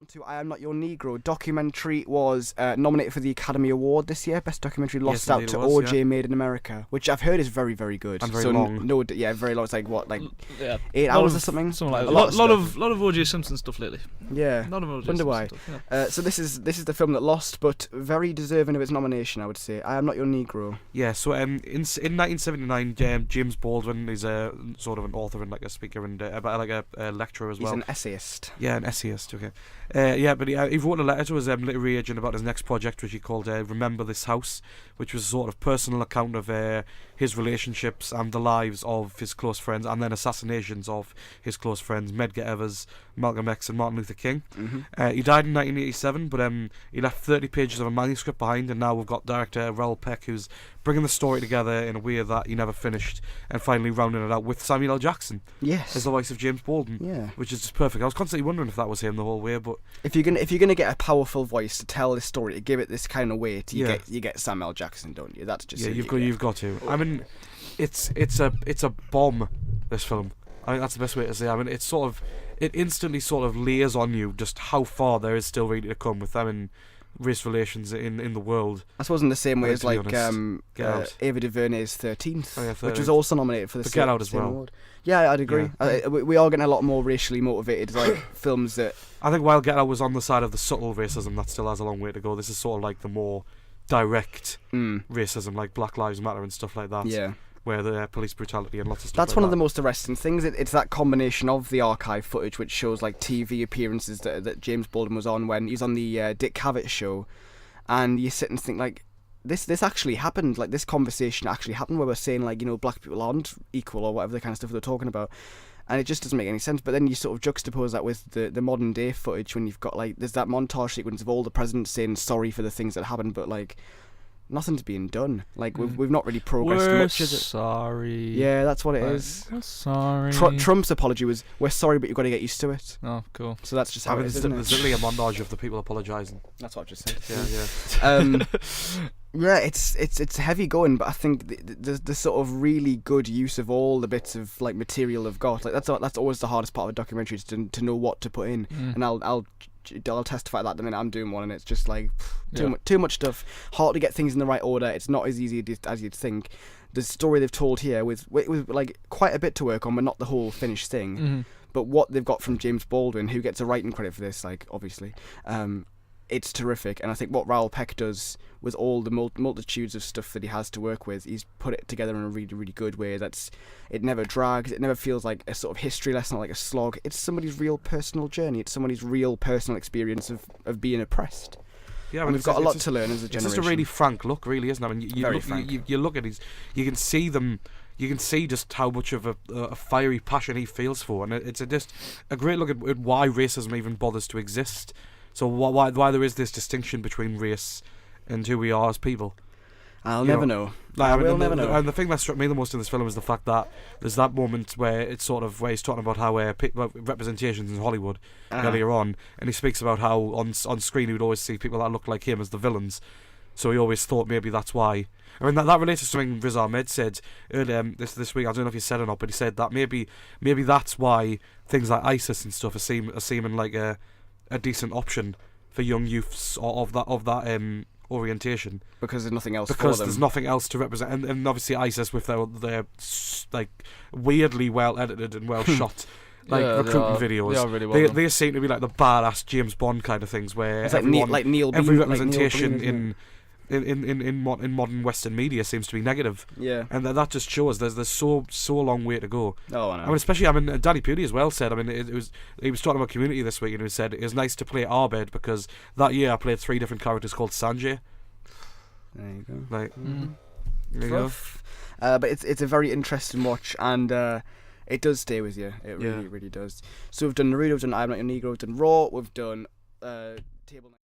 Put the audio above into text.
To I Am Not Your Negro documentary was nominated for the Academy Award this year. Best documentary, lost out to OJ Made in America, which I've heard is very, very good. And very long. Very long. It's like what, like 8 Lot hours of- or something. Something like a that. lot Lot of O.J. Simpson stuff lately. Yeah. Lot of O.J. Wonder Simpson why. stuff, yeah. So this is the film that lost, but very deserving of its nomination, I would say. I Am Not Your Negro. Yeah, so in 1979, James Baldwin is a sort of an author and like a speaker and like a lecturer as well. He's an essayist. Yeah, an essayist. Okay. But he wrote a letter to his literary agent about his next project, which he called "Remember This House," which was a sort of personal account of his relationships and the lives of his close friends, and then assassinations of his close friends, Medgar Evers, Malcolm X, and Martin Luther King. Mm-hmm. He died in 1987, but he left 30 pages of a manuscript behind, and now we've got director Raoul Peck, who's bringing the story together in a way that he never finished, and finally rounding it out with Samuel L. Jackson Yes. as the voice of James Baldwin. Yeah. Which is just perfect. I was constantly wondering if that was him the whole way, but If you're gonna get a powerful voice to tell this story, to give it this kind of weight, you Yeah. get Samuel L. Jackson, don't you? That's just yeah, it, you've got to. I mean, it's a bomb. This film. I think that's the best way to say. I mean, it instantly sort of layers on you just how far there is still really to come with them in race relations in the world. I suppose in the same way I as think, like to be honest, Get Out. Ava DuVernay's 13th, Oh, yeah, which was 13th. also nominated for the But same, Get Out as same well. award. Yeah, I'd agree. Yeah. We are getting a lot more racially motivated like films that. I think while Get Out was on the side of the subtle racism, that still has a long way to go. This is sort of like the more direct racism, like Black Lives Matter and stuff like that. Yeah. Where the police brutality and lots of stuff That's like one of that. the most arresting things. It's that combination of the archive footage, which shows like TV appearances that James Baldwin was on when he was on the Dick Cavett show, and you sit and think like, this actually happened. Like this conversation actually happened where we're saying like, you know, black people aren't equal or whatever the kind of stuff they're talking about, and it just doesn't make any sense. But then you sort of juxtapose that with the modern day footage when you've got like there's that montage sequence of all the presidents saying sorry for the things that happened, but like nothing's being done. Like we've not really progressed We're much, is it? sorry. Yeah, that's what it is. We're sorry. Trump's apology was, "We're sorry, but you've got to get used to it." Oh, cool. So that's just I how mean, it is, there's isn't it? literally a montage of the people apologising. That's what I've just said. Yeah. Yeah, it's heavy going, but I think the sort of really good use of all the bits of like material they've got. Like that's always the hardest part of a documentary, is to know what to put in. And I'll testify that the minute I'm doing one, and it's just like too much stuff. Hard to get things in the right order. It's not as easy as you'd think. The story they've told here with like quite a bit to work on, but not the whole finished thing. But what they've got from James Baldwin, who gets a writing credit for this, like obviously, it's terrific. And I think what Raoul Peck does with all the multitudes of stuff that he has to work with, he's put it together in a really, really good way. It never drags, it never feels like a sort of history lesson or like a slog. It's somebody's real personal journey. It's somebody's real personal experience of being oppressed. Yeah, And we've got a lot to learn as a generation. It's just a really frank look, really, isn't it? I mean, Very frank. You look at his, you can see them. You can see just how much of a fiery passion he feels for, and it's just a great look at why racism even bothers to exist. So why there is this distinction between race and who we are as people. I'll never know. Like, I will never know. And the thing that struck me the most in this film is the fact that there's that moment where it's sort of where he's talking about how representations in Hollywood earlier on, and he speaks about how on screen he would always see people that look like him as the villains. So he always thought maybe that's why. I mean that relates to something Riz Ahmed said earlier this week. I don't know if he said it or not, but he said that maybe that's why things like ISIS and stuff are seeming like a decent option for young youths of that orientation, because there's nothing else. Because for them. there's nothing else to represent, and obviously ISIS with their like weirdly well edited and well shot recruitment videos. They are really well done. They seem to be like the badass James Bond kind of things, where It's everyone, like Neil Bean, every like Neil representation Bean, in modern Western media seems to be negative. Yeah. And that just shows there's so long way to go. Oh, I know. I mean, especially, Danny Pudi as well said, he was talking about Community this week, and he said, it was nice to play Arbed because that year I played 3 different characters called Sanjay. There you go. Like, there you go. But it's a very interesting watch, and it does stay with you. It really, really does. So we've done Naruto, we've done I Am Not Your Negro, we've done Raw, we've done Table